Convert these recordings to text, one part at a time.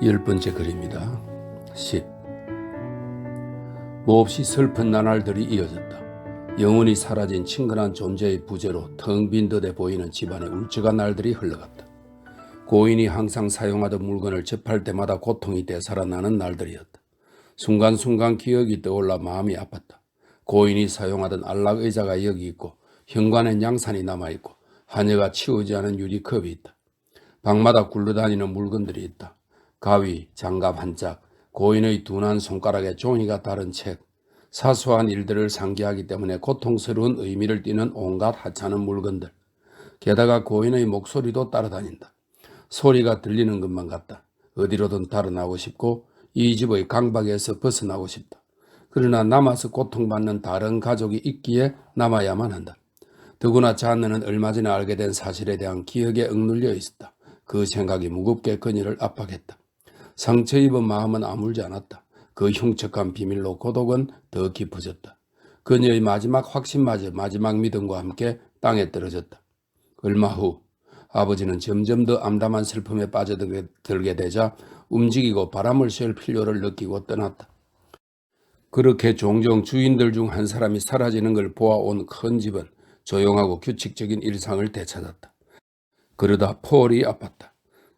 10번째 글입니다. 10. 몹시 슬픈 나날들이 이어졌다. 영원히 사라진 친근한 존재의 부재로 텅 빈 듯해 보이는 집안의 울적한 날들이 흘러갔다. 고인이 항상 사용하던 물건을 접할 때마다 고통이 되살아나는 날들이었다. 순간순간 기억이 떠올라 마음이 아팠다. 고인이 사용하던 안락 의자가 여기 있고 현관엔 양산이 남아있고 하녀가 치우지 않은 유리컵이 있다. 방마다 굴러다니는 물건들이 있다. 가위, 장갑 한 짝, 고인의 둔한 손가락에 종이가 다른 책, 사소한 일들을 상기하기 때문에 고통스러운 의미를 띠는 온갖 하찮은 물건들. 게다가 고인의 목소리도 따라다닌다. 소리가 들리는 것만 같다. 어디로든 달아나고 싶고 이 집의 강박에서 벗어나고 싶다. 그러나 남아서 고통받는 다른 가족이 있기에 남아야만 한다. 더구나 자네는 얼마 전에 알게 된 사실에 대한 기억에 억눌려 있었다. 그 생각이 무겁게 그녀를 압박했다. 상처 입은 마음은 아물지 않았다. 그 흉측한 비밀로 고독은 더 깊어졌다. 그녀의 마지막 확신마저 마지막 믿음과 함께 땅에 떨어졌다. 얼마 후 아버지는 점점 더 암담한 슬픔에 빠져들게 되자 움직이고 바람을 쐴 필요를 느끼고 떠났다. 그렇게 종종 주인들 중 한 사람이 사라지는 걸 보아온 큰 집은 조용하고 규칙적인 일상을 되찾았다. 그러다 폴이 아팠다.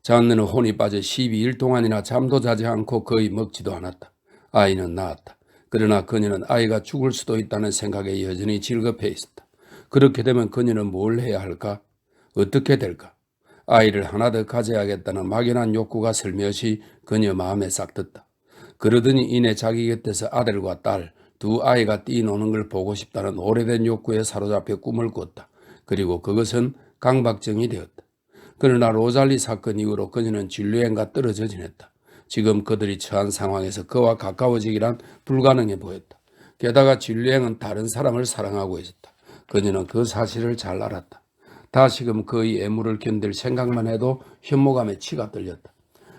자네는 혼이 빠져 12일 동안이나 잠도 자지 않고 거의 먹지도 않았다. 아이는 낳았다. 그러나 그녀는 아이가 죽을 수도 있다는 생각에 여전히 질겁해 있었다. 그렇게 되면 그녀는 뭘 해야 할까? 어떻게 될까? 아이를 하나 더 가져야겠다는 막연한 욕구가 슬며시 그녀 마음에 싹 텄다. 그러더니 이내 자기 곁에서 아들과 딸, 두 아이가 뛰노는 걸 보고 싶다는 오래된 욕구에 사로잡혀 꿈을 꿨다. 그리고 그것은 강박증이 되었다. 그러나 로잘리 사건 이후로 그녀는 진료행과 떨어져 지냈다. 지금 그들이 처한 상황에서 그와 가까워지기란 불가능해 보였다. 게다가 진료행은 다른 사람을 사랑하고 있었다. 그녀는 그 사실을 잘 알았다. 다시금 그의 애무를 견딜 생각만 해도 혐오감에 치가 떨렸다.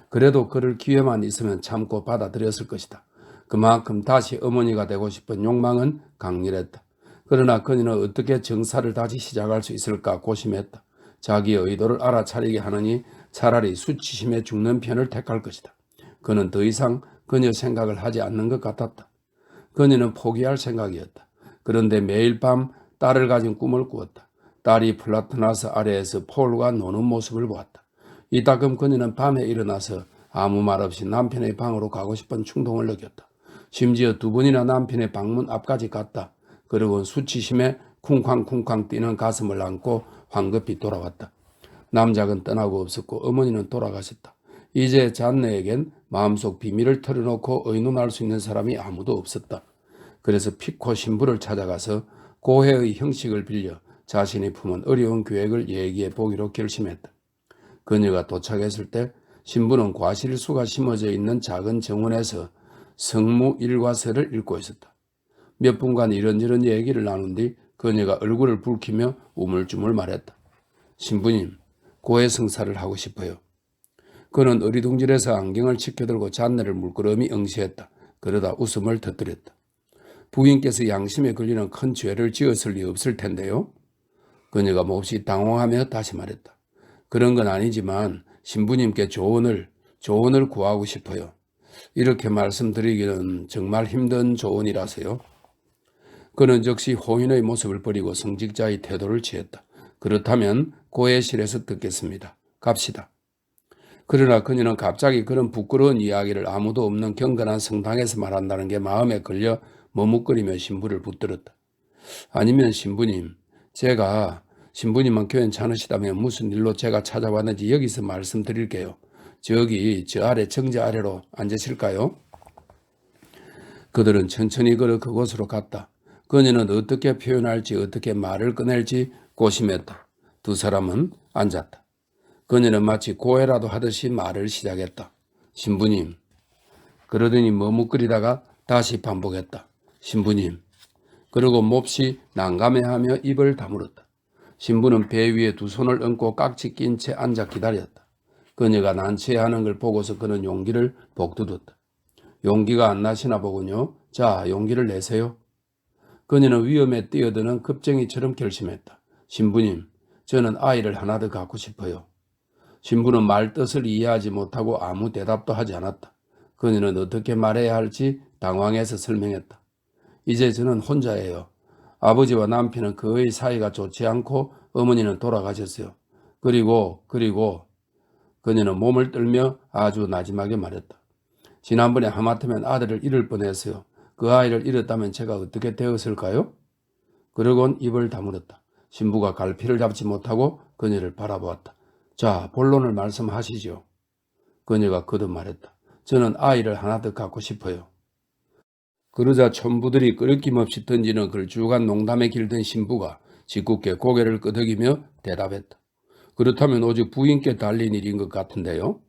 그래도 그럴 기회만 있으면 참고 받아들였을 것이다. 그만큼 다시 어머니가 되고 싶은 욕망은 강렬했다. 그러나 그녀는 어떻게 정사를 다시 시작할 수 있을까 고심했다. 자기의 의도를 알아차리게 하느니 차라리 수치심에 죽는 편을 택할 것이다. 그는 더 이상 그녀 생각을 하지 않는 것 같았다. 그녀는 포기할 생각이었다. 그런데 매일 밤 딸을 가진 꿈을 꾸었다. 딸이 플라토나스 아래에서 폴과 노는 모습을 보았다. 이따금 그녀는 밤에 일어나서 아무 말 없이 남편의 방으로 가고 싶은 충동을 느꼈다. 심지어 두 번이나 남편의 방문 앞까지 갔다. 그리고 수치심에 쿵쾅쿵쾅 뛰는 가슴을 안고 황급히 돌아왔다. 남작은 떠나고 없었고 어머니는 돌아가셨다. 이제 잔네에겐 마음속 비밀을 털어놓고 의논할 수 있는 사람이 아무도 없었다. 그래서 피코 신부를 찾아가서 고해의 형식을 빌려 자신이 품은 어려운 계획을 얘기해 보기로 결심했다. 그녀가 도착했을 때 신부는 과실수가 심어져 있는 작은 정원에서 성무 일과서를 읽고 있었다. 몇 분간 이런저런 얘기를 나눈 뒤 그녀가 얼굴을 붉히며 우물쭈물 말했다. 신부님, 고해성사를 하고 싶어요. 그는 어리둥절해서 안경을 치켜들고 잔네를 물끄러미 응시했다. 그러다 웃음을 터뜨렸다. 부인께서 양심에 걸리는 큰 죄를 지었을 리 없을 텐데요. 그녀가 몹시 당황하며 다시 말했다. 그런 건 아니지만 신부님께 조언을 구하고 싶어요. 이렇게 말씀드리기는 정말 힘든 조언이라서요. 그는 즉시 호인의 모습을 버리고 성직자의 태도를 취했다. 그렇다면 고해실에서 듣겠습니다. 갑시다. 그러나 그녀는 갑자기 그런 부끄러운 이야기를 아무도 없는 경건한 성당에서 말한다는 게 마음에 걸려 머뭇거리며 신부를 붙들었다. 아니면 신부님, 제가 신부님만 괜찮으시다면 무슨 일로 제가 찾아왔는지 여기서 말씀드릴게요. 저기 저 아래 정자 아래로 앉으실까요? 그들은 천천히 걸어 그곳으로 갔다. 그녀는 어떻게 표현할지 어떻게 말을 꺼낼지 고심했다. 두 사람은 앉았다. 그녀는 마치 고해라도 하듯이 말을 시작했다. 신부님. 그러더니 머뭇거리다가 다시 반복했다. 신부님. 그리고 몹시 난감해하며 입을 다물었다. 신부는 배 위에 두 손을 얹고 깍지 낀 채 앉아 기다렸다. 그녀가 난처해하는 걸 보고서 그는 용기를 복두뒀다. 용기가 안 나시나 보군요. 자, 용기를 내세요. 그녀는 위험에 뛰어드는 급쟁이처럼 결심했다. 신부님, 저는 아이를 하나 더 갖고 싶어요. 신부는 말 뜻을 이해하지 못하고 아무 대답도 하지 않았다. 그녀는 어떻게 말해야 할지 당황해서 설명했다. 이제 저는 혼자예요. 아버지와 남편은 그의 사이가 좋지 않고 어머니는 돌아가셨어요. 그리고 그녀는 몸을 떨며 아주 나지막에 말했다. 지난번에 하마터면 아들을 잃을 뻔했어요. 그 아이를 잃었다면 제가 어떻게 되었을까요? 그러곤 입을 다물었다. 신부가 갈피를 잡지 못하고 그녀를 바라보았다. 자, 본론을 말씀하시죠. 그녀가 거듭 말했다. 저는 아이를 하나 더 갖고 싶어요. 그러자 촌부들이 끄덕김없이 던지는 걸쭉한 농담에 길든 신부가 짓궂게 고개를 끄덕이며 대답했다. 그렇다면 오직 부인께 달린 일인 것 같은데요.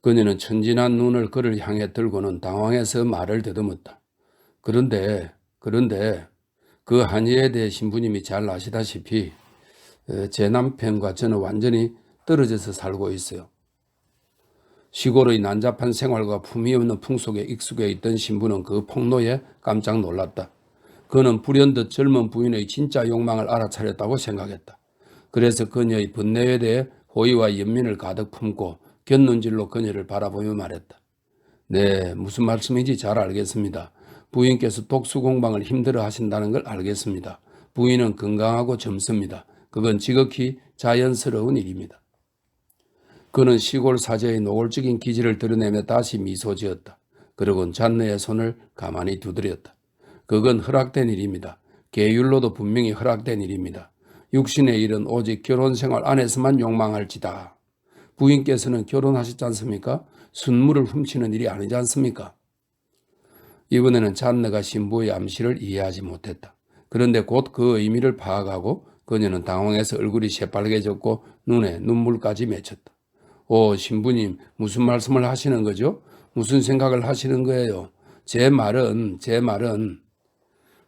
그녀는 천진한 눈을 그를 향해 들고는 당황해서 말을 더듬었다. 그런데 그 한의에 대해 신부님이 잘 아시다시피 제 남편과 저는 완전히 떨어져서 살고 있어요. 시골의 난잡한 생활과 품위 없는 풍속에 익숙해 있던 신부는 그 폭로에 깜짝 놀랐다. 그는 불현듯 젊은 부인의 진짜 욕망을 알아차렸다고 생각했다. 그래서 그녀의 번뇌에 대해 호의와 연민을 가득 품고 곁눈질로 그녀를 바라보며 말했다. 네, 무슨 말씀인지 잘 알겠습니다. 부인께서 독수 공방을 힘들어 하신다는 걸 알겠습니다. 부인은 건강하고 젊습니다. 그건 지극히 자연스러운 일입니다. 그는 시골 사제의 노골적인 기질을 드러내며 다시 미소 지었다. 그러곤 잔느의 손을 가만히 두드렸다. 그건 허락된 일입니다. 계율로도 분명히 허락된 일입니다. 육신의 일은 오직 결혼 생활 안에서만 욕망할지다. 부인께서는 결혼하셨지 않습니까? 순물을 훔치는 일이 아니지 않습니까? 이번에는 잔느가 신부의 암시를 이해하지 못했다. 그런데 곧 그 의미를 파악하고 그녀는 당황해서 얼굴이 새빨개졌고 눈에 눈물까지 맺혔다. 오, 신부님, 무슨 말씀을 하시는 거죠? 무슨 생각을 하시는 거예요? 제 말은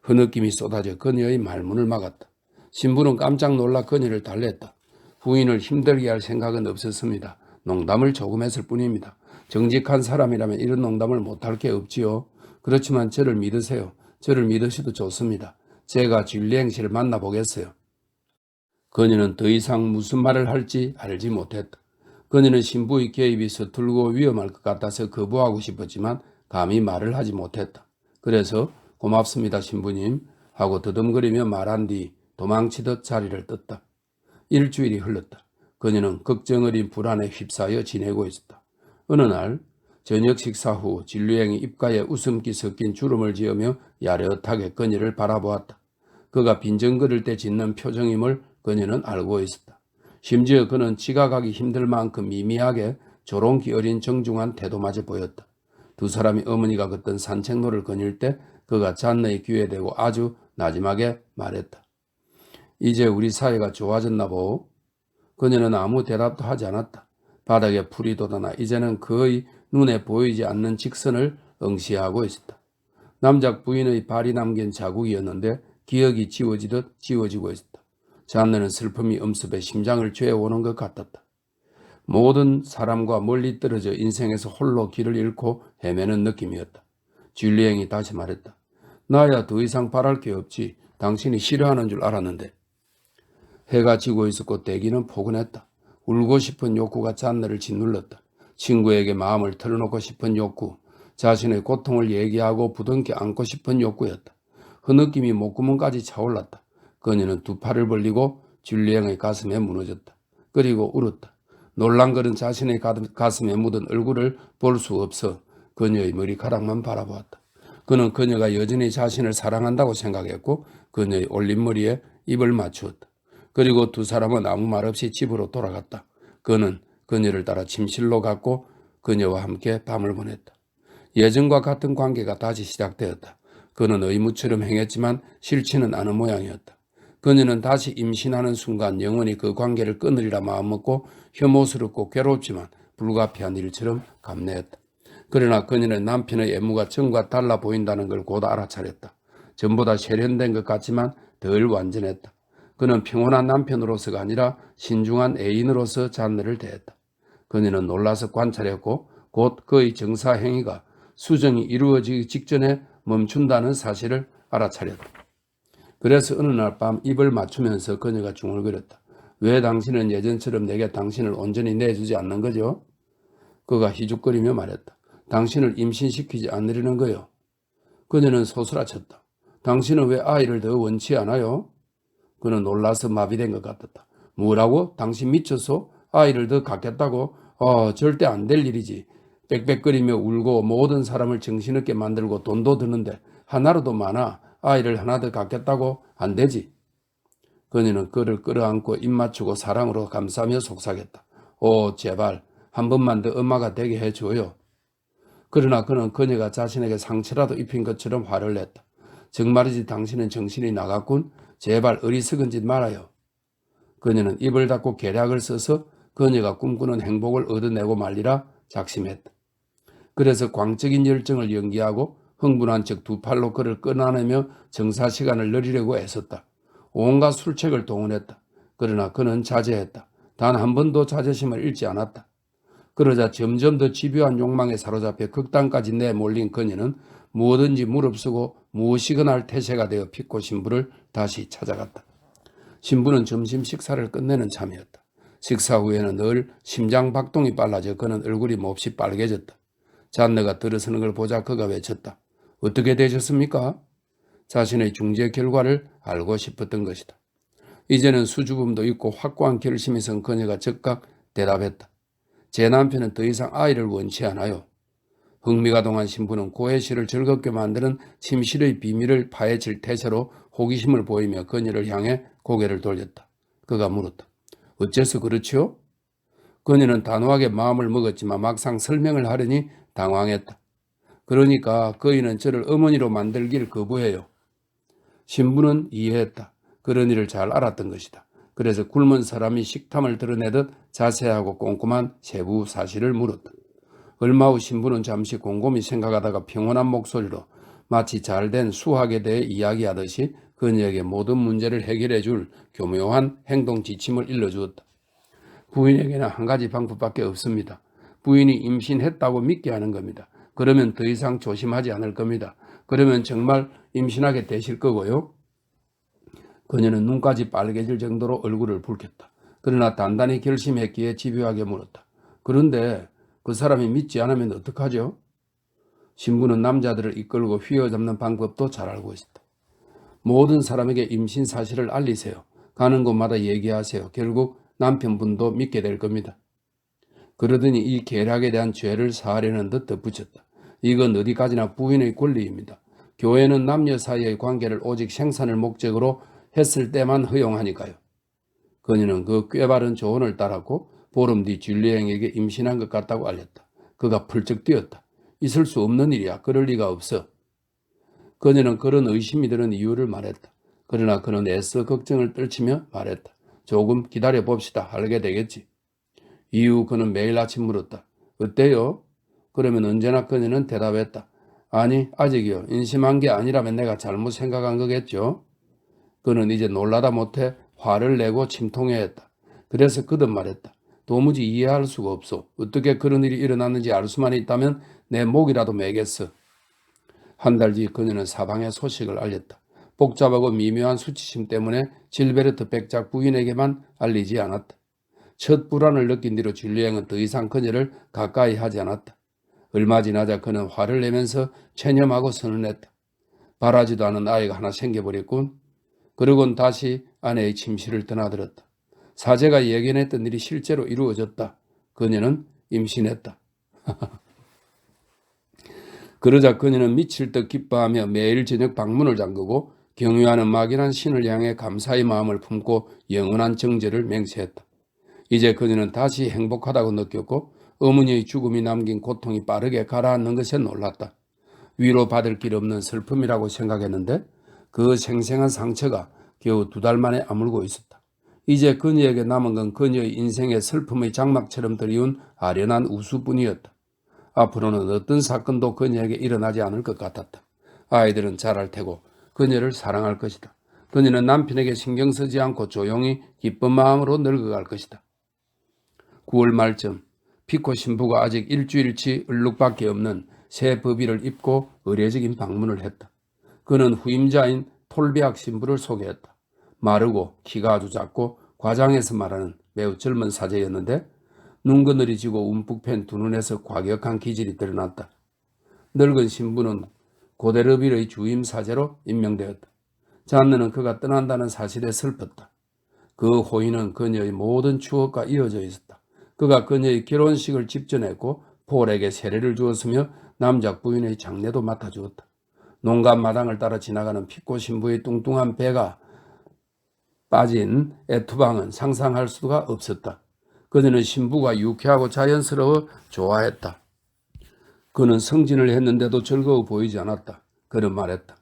흐느낌이 쏟아져 그녀의 말문을 막았다. 신부는 깜짝 놀라 그녀를 달랬다. 부인을 힘들게 할 생각은 없었습니다. 농담을 조금 했을 뿐입니다. 정직한 사람이라면 이런 농담을 못할 게 없지요. 그렇지만 저를 믿으세요. 저를 믿으셔도 좋습니다. 제가 줄리앵 씨를 만나보겠어요. 그녀는 더 이상 무슨 말을 할지 알지 못했다. 그녀는 신부의 개입이 서툴고 위험할 것 같아서 거부하고 싶었지만 감히 말을 하지 못했다. 그래서 고맙습니다 신부님 하고 더듬거리며 말한 뒤 도망치듯 자리를 떴다. 일주일이 흘렀다. 그녀는 걱정 어린 불안에 휩싸여 지내고 있었다. 어느 날 저녁 식사 후 진류행이 입가에 웃음기 섞인 주름을 지으며 야릇하게 그녀를 바라보았다. 그가 빈정거릴 때 짓는 표정임을 그녀는 알고 있었다. 심지어 그는 지각하기 힘들 만큼 미미하게 조롱기 어린 정중한 태도마저 보였다. 두 사람이 어머니가 걷던 산책로를 거닐 때 그가 잔느의 귀에 대고 아주 나지막에 말했다. 이제 우리 사이가 좋아졌나 보오? 그녀는 아무 대답도 하지 않았다. 바닥에 풀이 돋아나 이제는 그의 눈에 보이지 않는 직선을 응시하고 있었다. 남작 부인의 발이 남긴 자국이었는데 기억이 지워지듯 지워지고 있었다. 잔느는 슬픔이 엄습해 심장을 죄어오는 것 같았다. 모든 사람과 멀리 떨어져 인생에서 홀로 길을 잃고 헤매는 느낌이었다. 줄리앵이 다시 말했다. 나야 더 이상 바랄 게 없지. 당신이 싫어하는 줄 알았는데. 해가 지고 있었고 대기는 포근했다. 울고 싶은 욕구가 잔느를 짓눌렀다. 친구에게 마음을 털어놓고 싶은 욕구, 자신의 고통을 얘기하고 부둥켜 안고 싶은 욕구였다. 흐느낌이 목구멍까지 차올랐다. 그녀는 두 팔을 벌리고 줄리앵의 가슴에 무너졌다. 그리고 울었다. 놀랑거린 자신의 가슴에 묻은 얼굴을 볼 수 없어 그녀의 머리카락만 바라보았다. 그는 그녀가 여전히 자신을 사랑한다고 생각했고 그녀의 올린 머리에 입을 맞추었다. 그리고 두 사람은 아무 말 없이 집으로 돌아갔다. 그는 그녀를 따라 침실로 갔고 그녀와 함께 밤을 보냈다. 예전과 같은 관계가 다시 시작되었다. 그는 의무처럼 행했지만 싫지는 않은 모양이었다. 그녀는 다시 임신하는 순간 영원히 그 관계를 끊으리라 마음먹고 혐오스럽고 괴롭지만 불가피한 일처럼 감내했다. 그러나 그녀는 남편의 애무가 전과 달라 보인다는 걸 곧 알아차렸다. 전보다 세련된 것 같지만 덜 완전했다. 그는 평온한 남편으로서가 아니라 신중한 애인으로서 잔느를 대했다. 그녀는 놀라서 관찰했고 곧 그의 정사 행위가 수정이 이루어지기 직전에 멈춘다는 사실을 알아차렸다. 그래서 어느 날 밤 입을 맞추면서 그녀가 중얼거렸다. 왜 당신은 예전처럼 내게 당신을 온전히 내주지 않는 거죠? 그가 희죽거리며 말했다. 당신을 임신시키지 않으려는 거요. 그녀는 소스라쳤다. 당신은 왜 아이를 더 원치 않아요? 그는 놀라서 마비된 것 같았다. 뭐라고? 당신 미쳤어? 아이를 더 갖겠다고? 절대 안 될 일이지. 빽빽거리며 울고 모든 사람을 정신없게 만들고 돈도 드는데 하나로도 많아. 아이를 하나 더 갖겠다고? 안 되지. 그녀는 그를 끌어안고 입 맞추고 사랑으로 감싸며 속삭였다. 제발 한 번만 더 엄마가 되게 해줘요. 그러나 그는 그녀가 자신에게 상처라도 입힌 것처럼 화를 냈다. 정말이지 당신은 정신이 나갔군. 제발 어리석은 짓 말아요. 그녀는 입을 닫고 계략을 써서 그녀가 꿈꾸는 행복을 얻어내고 말리라 작심했다. 그래서 광적인 열정을 연기하고 흥분한 척 두 팔로 그를 끌어안으며 정사 시간을 늘리려고 애썼다. 온갖 술책을 동원했다. 그러나 그는 자제했다. 단 한 번도 자존심을 잃지 않았다. 그러자 점점 더 집요한 욕망에 사로잡혀 극단까지 내몰린 그녀는 무엇든지 무릅쓰고 무엇이거나 할 태세가 되어 피코 신부를 다시 찾아갔다. 신부는 점심 식사를 끝내는 참이었다. 식사 후에는 늘 심장 박동이 빨라져 그는 얼굴이 몹시 빨개졌다. 잔느가 들어서는 걸 보자 그가 외쳤다. 어떻게 되셨습니까? 자신의 중재 결과를 알고 싶었던 것이다. 이제는 수줍음도 있고 확고한 결심이 선 그녀가 즉각 대답했다. 제 남편은 더 이상 아이를 원치 않아요. 흥미가 동한 신부는 고혜 씨를 즐겁게 만드는 침실의 비밀을 파헤칠 태세로 호기심을 보이며 그녀를 향해 고개를 돌렸다. 그가 물었다. 어째서 그렇지요? 그녀는 단호하게 마음을 먹었지만 막상 설명을 하려니 당황했다. 그러니까 거인은 저를 어머니로 만들길 거부해요. 신부는 이해했다. 그런 일을 잘 알았던 것이다. 그래서 굶은 사람이 식탐을 드러내듯 자세하고 꼼꼼한 세부 사실을 물었다. 얼마 후 신부는 잠시 곰곰이 생각하다가 평온한 목소리로 마치 잘된 수학에 대해 이야기하듯이 그녀에게 모든 문제를 해결해 줄 교묘한 행동 지침을 일러주었다. 부인에게는 한 가지 방법밖에 없습니다. 부인이 임신했다고 믿게 하는 겁니다. 그러면 더 이상 조심하지 않을 겁니다. 그러면 정말 임신하게 되실 거고요. 그녀는 눈까지 빨개질 정도로 얼굴을 붉혔다. 그러나 단단히 결심했기에 집요하게 물었다. 그런데 그 사람이 믿지 않으면 어떡하죠? 신부는 남자들을 이끌고 휘어잡는 방법도 잘 알고 있었다. 모든 사람에게 임신 사실을 알리세요. 가는 곳마다 얘기하세요. 결국 남편분도 믿게 될 겁니다. 그러더니 이 계략에 대한 죄를 사하려는 듯 덧붙였다. 이건 어디까지나 부인의 권리입니다. 교회는 남녀 사이의 관계를 오직 생산을 목적으로 했을 때만 허용하니까요. 그녀는 그 꾀바른 조언을 따랐고 보름 뒤 줄리앵에게 임신한 것 같다고 알렸다. 그가 펄쩍 뛰었다. 있을 수 없는 일이야. 그럴 리가 없어. 그녀는 그런 의심이 드는 이유를 말했다. 그러나 그는 애써 걱정을 떨치며 말했다. 조금 기다려 봅시다. 알게 되겠지. 이후 그는 매일 아침 물었다. 어때요? 그러면 언제나 그녀는 대답했다. 아니, 아직이요. 임신한 게 아니라면 내가 잘못 생각한 거겠죠. 그는 이제 놀라다 못해 화를 내고 침통해야 했다. 그래서 그듯 말했다. 도무지 이해할 수가 없어. 어떻게 그런 일이 일어났는지 알 수만 있다면 내 목이라도 매겠어. 한 달 뒤 그녀는 사방에 소식을 알렸다. 복잡하고 미묘한 수치심 때문에 질베르트 백작 부인에게만 알리지 않았다. 첫 불안을 느낀 뒤로 줄리앵은 더 이상 그녀를 가까이 하지 않았다. 얼마 지나자 그는 화를 내면서 체념하고 선언했다. 바라지도 않은 아이가 하나 생겨버렸군. 그러곤 다시 아내의 침실을 드나들었다. 사제가 예견했던 일이 실제로 이루어졌다. 그녀는 임신했다. 그러자 그녀는 미칠 듯 기뻐하며 매일 저녁 방문을 잠그고 경유하는 막연한 신을 향해 감사의 마음을 품고 영원한 정죄를 맹세했다. 이제 그녀는 다시 행복하다고 느꼈고 어머니의 죽음이 남긴 고통이 빠르게 가라앉는 것에 놀랐다. 위로받을 길 없는 슬픔이라고 생각했는데 그 생생한 상처가 겨우 2달 만에 아물고 있었다. 이제 그녀에게 남은 건 그녀의 인생의 슬픔의 장막처럼 드리운 아련한 우수뿐이었다. 앞으로는 어떤 사건도 그녀에게 일어나지 않을 것 같았다. 아이들은 자랄 테고 그녀를 사랑할 것이다. 그녀는 남편에게 신경 쓰지 않고 조용히 기쁜 마음으로 늙어갈 것이다. 9월 말쯤 피코 신부가 아직 일주일치 얼룩밖에 없는 새 법의를 입고 의례적인 방문을 했다. 그는 후임자인 톨베악 신부를 소개했다. 마르고 키가 아주 작고 과장해서 말하는 매우 젊은 사제였는데 눈그늘이 지고 움푹 팬 두 눈에서 과격한 기질이 드러났다. 늙은 신부는 고데르빌의 주임 사제로 임명되었다. 잔느는 그가 떠난다는 사실에 슬펐다. 그 호의는 그녀의 모든 추억과 이어져 있었다. 그가 그녀의 결혼식을 집전했고 폴에게 세례를 주었으며 남작 부인의 장례도 맡아주었다. 농가 마당을 따라 지나가는 피코 신부의 뚱뚱한 배가 빠진 애투방은 상상할 수가 없었다. 그녀는 신부가 유쾌하고 자연스러워 좋아했다. 그는 승진을 했는데도 즐거워 보이지 않았다. 그는 말했다.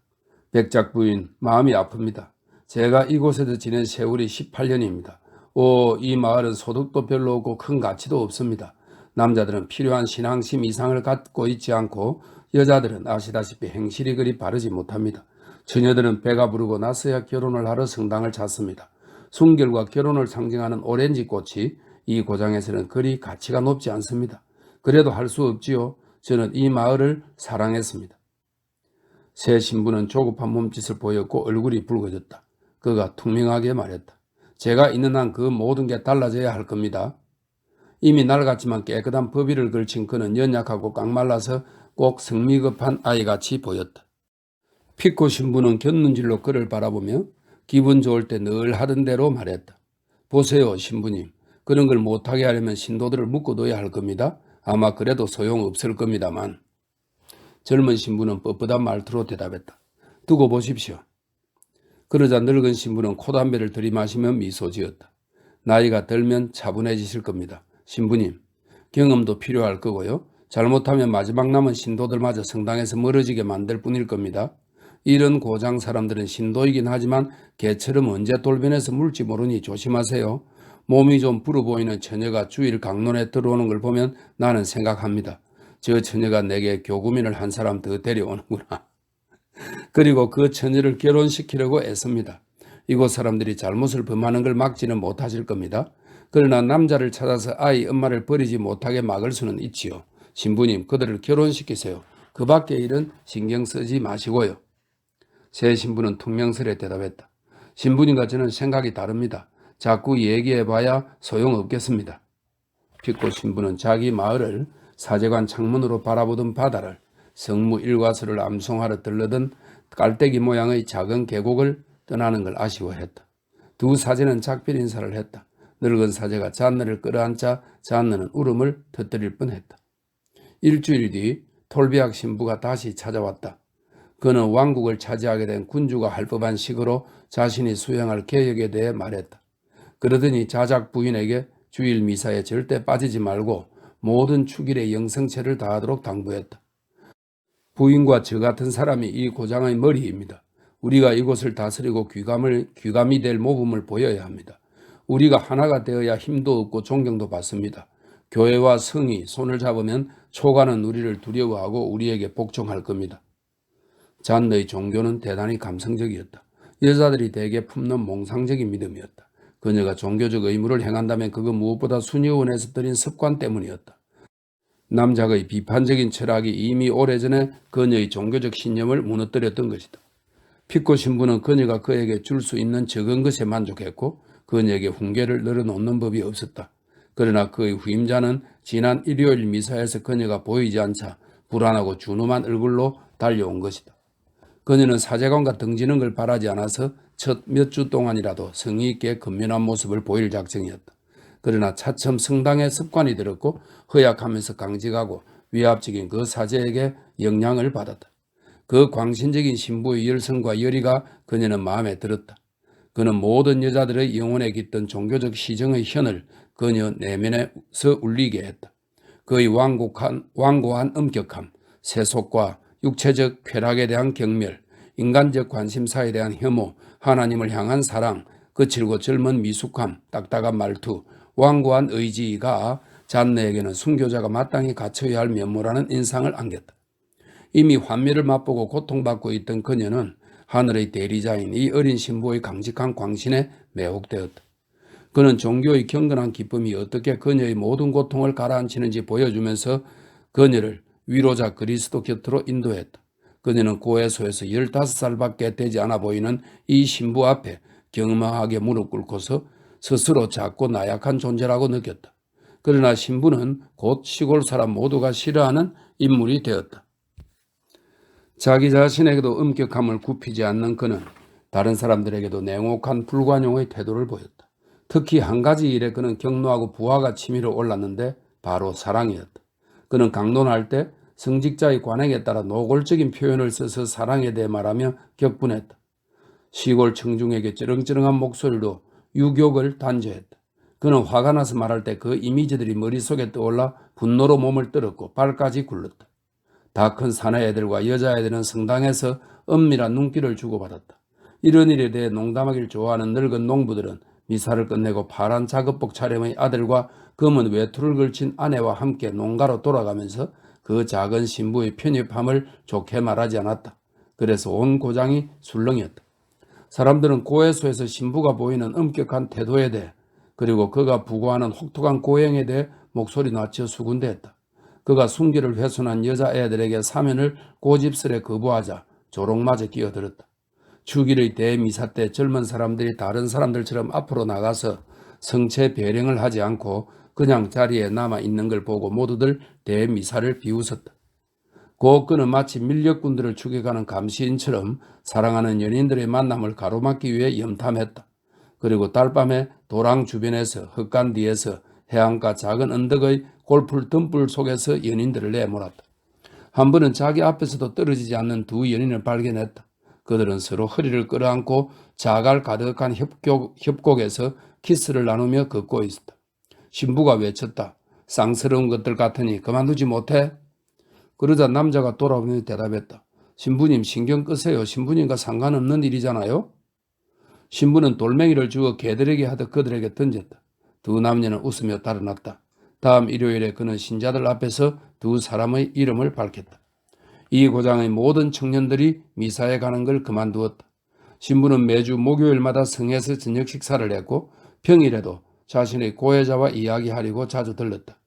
백작 부인, 마음이 아픕니다. 제가 이곳에서 지낸 세월이 18년입니다. 이 마을은 소득도 별로 없고 큰 가치도 없습니다. 남자들은 필요한 신앙심 이상을 갖고 있지 않고 여자들은 아시다시피 행실이 그리 바르지 못합니다. 처녀들은 배가 부르고 나서야 결혼을 하러 성당을 찾습니다. 순결과 결혼을 상징하는 오렌지 꽃이 이 고장에서는 그리 가치가 높지 않습니다. 그래도 할 수 없지요. 저는 이 마을을 사랑했습니다. 새 신부는 조급한 몸짓을 보였고 얼굴이 붉어졌다. 그가 퉁명하게 말했다. 제가 있는 한 그 모든 게 달라져야 할 겁니다. 이미 낡았지만 깨끗한 법의를 걸친 그는 연약하고 깡말라서 꼭 성미급한 아이같이 보였다. 피코 신부는 곁눈질로 그를 바라보며 기분 좋을 때 늘 하던 대로 말했다. 보세요, 신부님. 그런 걸 못하게 하려면 신도들을 묶어둬야 할 겁니다. 아마 그래도 소용없을 겁니다만. 젊은 신부는 뻣뻣한 말투로 대답했다. 두고 보십시오. 그러자 늙은 신부는 콧담배를 들이마시며 미소 지었다. 나이가 들면 차분해지실 겁니다. 신부님, 경험도 필요할 거고요. 잘못하면 마지막 남은 신도들마저 성당에서 멀어지게 만들 뿐일 겁니다. 이런 고장 사람들은 신도이긴 하지만 개처럼 언제 돌변해서 물지 모르니 조심하세요. 몸이 좀 불어 보이는 처녀가 주일 강론에 들어오는 걸 보면 나는 생각합니다. 저 처녀가 내게 교구민을 한 사람 더 데려오는구나. 그리고 그 처녀를 결혼시키려고 애씁니다. 이곳 사람들이 잘못을 범하는 걸 막지는 못하실 겁니다. 그러나 남자를 찾아서 아이 엄마를 버리지 못하게 막을 수는 있지요. 신부님, 그들을 결혼시키세요. 그 밖의 일은 신경 쓰지 마시고요. 새 신부는 퉁명스레 대답했다. 신부님과 저는 생각이 다릅니다. 자꾸 얘기해봐야 소용없겠습니다. 피코 신부는 자기 마을을 사제관 창문으로 바라보던 바다를 성무 일과수를 암송하러 들르던 깔때기 모양의 작은 계곡을 떠나는 걸 아쉬워했다. 두 사제는 작별 인사를 했다. 늙은 사제가 잔느를 끌어안자 잔느는 울음을 터뜨릴 뻔했다. 일주일 뒤 톨비악 신부가 다시 찾아왔다. 그는 왕국을 차지하게 된 군주가 할 법한 식으로 자신이 수행할 계획에 대해 말했다. 그러더니 자작 부인에게 주일 미사에 절대 빠지지 말고 모든 축일의 영성체를 다하도록 당부했다. 부인과 저 같은 사람이 이 고장의 머리입니다. 우리가 이곳을 다스리고 귀감이 될 모범을 보여야 합니다. 우리가 하나가 되어야 힘도 얻고 존경도 받습니다. 교회와 성이 손을 잡으면 초가는 우리를 두려워하고 우리에게 복종할 겁니다. 잔느의 종교는 대단히 감성적이었다. 여자들이 대개 품는 몽상적인 믿음이었다. 그녀가 종교적 의무를 행한다면 그거 무엇보다 수녀원에서 들인 습관 때문이었다. 남작의 비판적인 철학이 이미 오래전에 그녀의 종교적 신념을 무너뜨렸던 것이다. 피코 신부는 그녀가 그에게 줄 수 있는 적은 것에 만족했고 그녀에게 훈계를 늘어놓는 법이 없었다. 그러나 그의 후임자는 지난 일요일 미사에서 그녀가 보이지 않자 불안하고 준엄한 얼굴로 달려온 것이다. 그녀는 사제관과 등지는 걸 바라지 않아서 첫 몇 주 동안이라도 성의 있게 근면한 모습을 보일 작정이었다. 그러나 차츰 성당에 습관이 들었고 허약하면서 강직하고 위압적인 그 사제에게 영향을 받았다. 그 광신적인 신부의 열성과 열의가 그녀는 마음에 들었다. 그는 모든 여자들의 영혼에 깃든 종교적 시정의 현을 그녀 내면에서 울리게 했다. 그의 완고한 엄격함, 세속과 육체적 쾌락에 대한 경멸, 인간적 관심사에 대한 혐오, 하나님을 향한 사랑, 거칠고 젊은 미숙함, 딱딱한 말투, 완고한 의지가 잔느에게는 순교자가 마땅히 갖춰야 할 면모라는 인상을 안겼다. 이미 환멸을 맛보고 고통받고 있던 그녀는 하늘의 대리자인 이 어린 신부의 강직한 광신에 매혹되었다. 그는 종교의 경건한 기쁨이 어떻게 그녀의 모든 고통을 가라앉히는지 보여주면서 그녀를 위로자 그리스도 곁으로 인도했다. 그녀는 고해소에서 15살밖에 되지 않아 보이는 이 신부 앞에 경망하게 무릎 꿇고서 스스로 작고 나약한 존재라고 느꼈다. 그러나 신부는 곧 시골 사람 모두가 싫어하는 인물이 되었다. 자기 자신에게도 엄격함을 굽히지 않는 그는 다른 사람들에게도 냉혹한 불관용의 태도를 보였다. 특히 한 가지 일에 그는 격노하고 부하가 치밀어 올랐는데 바로 사랑이었다. 그는 강론할 때 성직자의 관행에 따라 노골적인 표현을 써서 사랑에 대해 말하며 격분했다. 시골 청중에게 쩌렁쩌렁한 목소리로 유욕을 단죄했다. 그는 화가 나서 말할 때 그 이미지들이 머릿속에 떠올라 분노로 몸을 떨었고 발까지 굴렀다. 다 큰 사내애들과 여자애들은 성당에서 은밀한 눈길을 주고받았다. 이런 일에 대해 농담하기를 좋아하는 늙은 농부들은 미사를 끝내고 파란 작업복 차림의 아들과 검은 외투를 걸친 아내와 함께 농가로 돌아가면서 그 작은 신부의 편협함을 좋게 말하지 않았다. 그래서 온 고장이 술렁이었다. 사람들은 고해소에서 신부가 보이는 엄격한 태도에 대해 그리고 그가 부고하는 혹독한 고행에 대해 목소리 낮춰 수군대했다. 그가 순결을 훼손한 여자애들에게 사면을 고집스레 거부하자 조롱마저 끼어들었다. 주길의 대미사 때 젊은 사람들이 다른 사람들처럼 앞으로 나가서 성체 배령을 하지 않고 그냥 자리에 남아있는 걸 보고 모두들 대미사를 비웃었다. 곧 그는 마치 밀렵꾼들을 추격하는 감시인처럼 사랑하는 연인들의 만남을 가로막기 위해 염탐했다. 그리고 달밤에 도랑 주변에서 흙간 뒤에서 해안가 작은 언덕의 골풀 덤불 속에서 연인들을 내몰았다. 한 번은 자기 앞에서도 떨어지지 않는 두 연인을 발견했다. 그들은 서로 허리를 끌어안고 자갈 가득한 협곡에서 키스를 나누며 걷고 있었다. 신부가 외쳤다. 쌍스러운 것들 같으니 그만두지 못해? 그러자 남자가 돌아오며 대답했다. 신부님 신경 끄세요. 신부님과 상관없는 일이잖아요. 신부는 돌멩이를 주어 개들에게 하듯 그들에게 던졌다. 두 남녀는 웃으며 달아났다. 다음 일요일에 그는 신자들 앞에서 두 사람의 이름을 밝혔다. 이 고장의 모든 청년들이 미사에 가는 걸 그만두었다. 신부는 매주 목요일마다 성에서 저녁 식사를 했고 평일에도 자신의 고해자와 이야기하려고 자주 들렀다.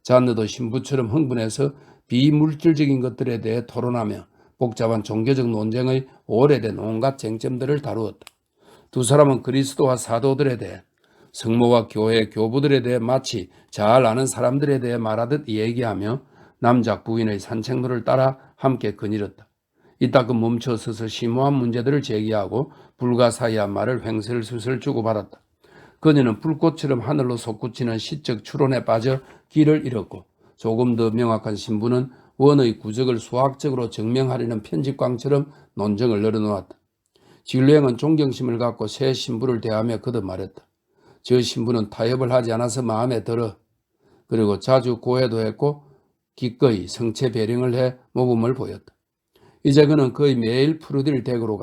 잔느도 신부처럼 흥분해서 비물질적인 것들에 대해 토론하며 복잡한 종교적 논쟁의 오래된 온갖 쟁점들을 다루었다. 두 사람은 그리스도와 사도들에 대해 성모와 교회 교부들에 대해 마치 잘 아는 사람들에 대해 말하듯 얘기하며 남작 부인의 산책로를 따라 함께 거닐었다. 이따금 멈춰서서 심오한 문제들을 제기하고 불가사의한 말을 횡설수설 주고받았다. 그녀는 불꽃처럼 하늘로 솟구치는 시적 추론에 빠져 길을 잃었고 조금 더 명확한 신부는 원의 구적을 수학적으로 증명하려는 편집광처럼 논쟁을 늘어놓았다. 진료행은 존경심을 갖고 새 신부를 대하며 거듭 말했다. 저 신부는 타협을 하지 않아서 마음에 들어. 그리고 자주 고해도 했고 기꺼이 성체 배령을 해 모범을 보였다. 이제 그는 거의 매일 푸르빌 댁으로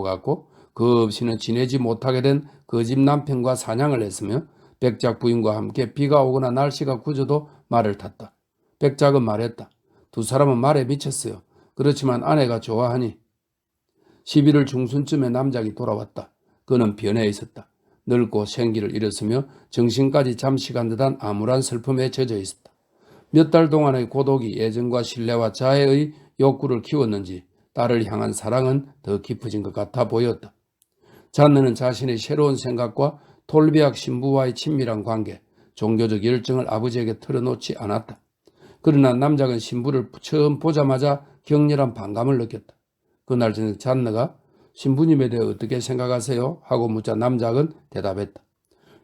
갔고 그 없이는 지내지 못하게 된 그 집 남편과 사냥을 했으며 백작 부인과 함께 비가 오거나 날씨가 굳어도 말을 탔다. 백작은 말했다. 두 사람은 말에 미쳤어요. 그렇지만 아내가 좋아하니. 11월 중순쯤에 남작이 돌아왔다. 그는 변해 있었다. 늙고 생기를 잃었으며 정신까지 잠식한 듯한 암울한 슬픔에 젖어 있었다. 몇 달 동안의 고독이 애정과 신뢰와 자애의 욕구를 키웠는지 딸을 향한 사랑은 더 깊어진 것 같아 보였다. 잔느는 자신의 새로운 생각과 톨비악 신부와의 친밀한 관계, 종교적 열정을 아버지에게 털어놓지 않았다. 그러나 남작은 신부를 처음 보자마자 격렬한 반감을 느꼈다. 그날 저녁 잔느가 신부님에 대해 어떻게 생각하세요? 하고 묻자 남작은 대답했다.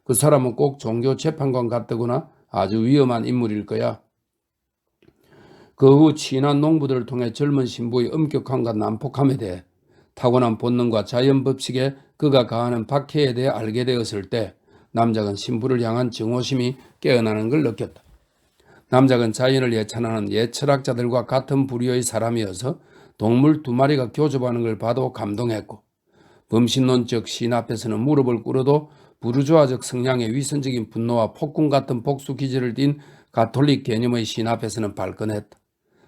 그 사람은 꼭 종교 재판관 같더구나 아주 위험한 인물일 거야. 그 후 친한 농부들을 통해 젊은 신부의 엄격함과 난폭함에 대해 타고난 본능과 자연법칙에 그가 가하는 박해에 대해 알게 되었을 때 남작은 신부를 향한 증오심이 깨어나는 걸 느꼈다. 남작은 자연을 예찬하는 예철학자들과 같은 부류의 사람이어서 동물 두 마리가 교접하는 걸 봐도 감동했고 범신론적 신 앞에서는 무릎을 꿇어도 부르주아적 성향의 위선적인 분노와 폭군 같은 복수 기질을 띤 가톨릭 개념의 신 앞에서는 발끈했다.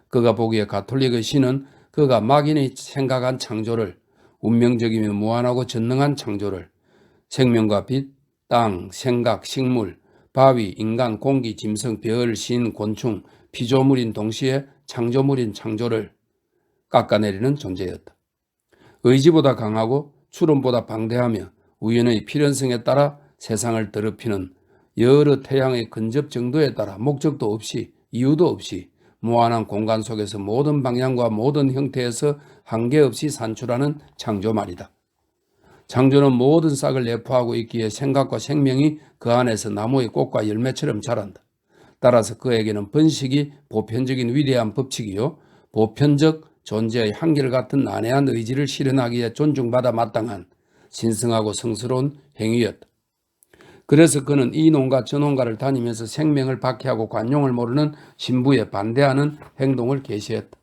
그가 보기에 가톨릭의 신은 그가 막인이 생각한 창조를 운명적이며 무한하고 전능한 창조를 생명과 빛, 땅, 생각, 식물, 바위, 인간, 공기, 짐승, 별, 신, 곤충, 피조물인 동시에 창조물인 창조를 깎아내리는 존재였다. 의지보다 강하고 추론보다 방대하며 우연의 필연성에 따라 세상을 더럽히는 여러 태양의 근접 정도에 따라 목적도 없이 이유도 없이 무한한 공간 속에서 모든 방향과 모든 형태에서 한계없이 산출하는 창조 말이다. 창조는 모든 싹을 내포하고 있기에 생각과 생명이 그 안에서 나무의 꽃과 열매처럼 자란다. 따라서 그에게는 번식이 보편적인 위대한 법칙이요 보편적 존재의 한결같은 난해한 의지를 실현하기에 존중받아 마땅한 신성하고 성스러운 행위였다. 그래서 그는 이 농가 저 농가를 다니면서 생명을 박해하고 관용을 모르는 신부에 반대하는 행동을 계시했다.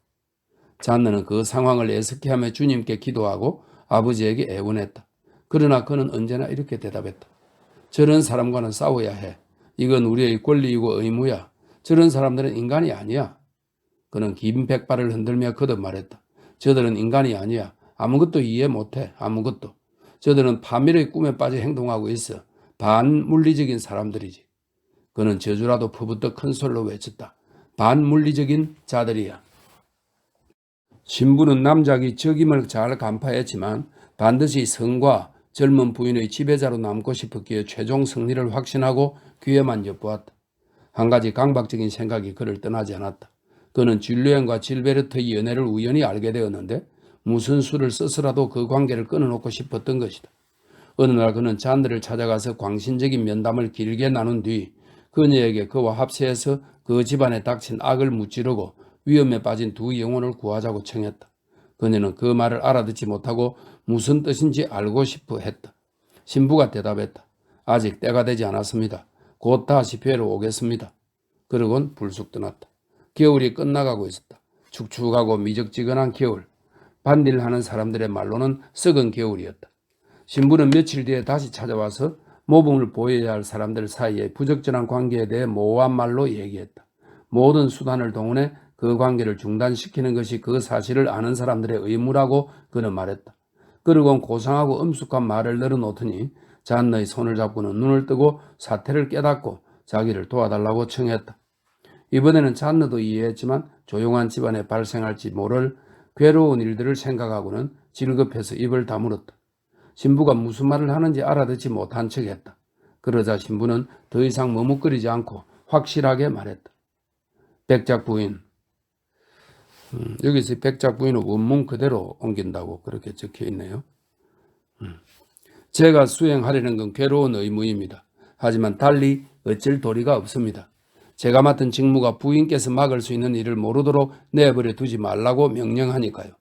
잔느는 그 상황을 애석해하며 주님께 기도하고 아버지에게 애원했다. 그러나 그는 언제나 이렇게 대답했다. 저런 사람과는 싸워야 해. 이건 우리의 권리이고 의무야. 저런 사람들은 인간이 아니야. 그는 긴 백발을 흔들며 거듭 말했다. 저들은 인간이 아니야. 아무것도 이해 못해. 아무것도. 저들은 파멸의 꿈에 빠져 행동하고 있어. 반물리적인 사람들이지. 그는 저주라도 퍼붓듯 큰 소리로 외쳤다. 반물리적인 자들이야. 신부는 남작이 적임을 잘 간파했지만 반드시 성과 젊은 부인의 지배자로 남고 싶었기에 최종 승리를 확신하고 귀에만 엿보았다. 한 가지 강박적인 생각이 그를 떠나지 않았다. 그는 줄리엔과 질베르트의 연애를 우연히 알게 되었는데 무슨 수를 써서라도 그 관계를 끊어놓고 싶었던 것이다. 어느 날 그는 잔느를 찾아가서 광신적인 면담을 길게 나눈 뒤 그녀에게 그와 합세해서 그 집안에 닥친 악을 무찌르고 위험에 빠진 두 영혼을 구하자고 청했다. 그녀는 그 말을 알아듣지 못하고 무슨 뜻인지 알고 싶어 했다. 신부가 대답했다. 아직 때가 되지 않았습니다. 곧 다시 뵈러 오겠습니다. 그러곤 불쑥 떠났다. 겨울이 끝나가고 있었다. 축축하고 미적지근한 겨울. 반일하는 사람들의 말로는 썩은 겨울이었다. 신부는 며칠 뒤에 다시 찾아와서 모범을 보여야 할 사람들 사이의 부적절한 관계에 대해 모호한 말로 얘기했다. 모든 수단을 동원해 그 관계를 중단시키는 것이 그 사실을 아는 사람들의 의무라고 그는 말했다. 그러곤 고상하고 엄숙한 말을 늘어놓더니 잔느의 손을 잡고는 눈을 뜨고 사태를 깨닫고 자기를 도와달라고 청했다. 이번에는 잔느도 이해했지만 조용한 집안에 발생할지 모를 괴로운 일들을 생각하고는 질급해서 입을 다물었다. 신부가 무슨 말을 하는지 알아듣지 못한 척했다. 그러자 신부는 더 이상 머뭇거리지 않고 확실하게 말했다. 백작 부인. 여기서 백작 부인은 원문 그대로 옮긴다고 그렇게 적혀 있네요. 제가 수행하려는 건 괴로운 의무입니다. 하지만 달리 어쩔 도리가 없습니다. 제가 맡은 직무가 부인께서 막을 수 있는 일을 모르도록 내버려 두지 말라고 명령하니까요.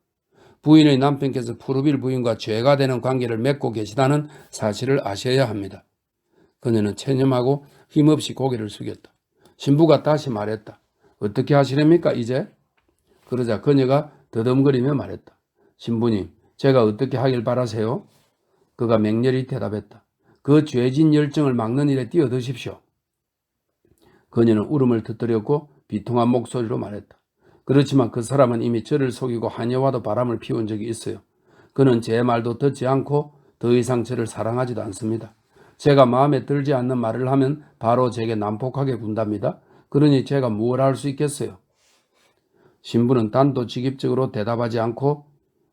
부인의 남편께서 푸르빌 부인과 죄가 되는 관계를 맺고 계시다는 사실을 아셔야 합니다. 그녀는 체념하고 힘없이 고개를 숙였다. 신부가 다시 말했다. 어떻게 하시렵니까 이제? 그러자 그녀가 더듬거리며 말했다. 신부님, 제가 어떻게 하길 바라세요? 그가 맹렬히 대답했다. 그 죄진 열정을 막는 일에 뛰어드십시오. 그녀는 울음을 터뜨렸고 비통한 목소리로 말했다. 그렇지만 그 사람은 이미 저를 속이고 하녀와도 바람을 피운 적이 있어요. 그는 제 말도 듣지 않고 더 이상 저를 사랑하지도 않습니다. 제가 마음에 들지 않는 말을 하면 바로 제게 난폭하게 군답니다. 그러니 제가 뭘 할 수 있겠어요? 신부는 단도직입적으로 대답하지 않고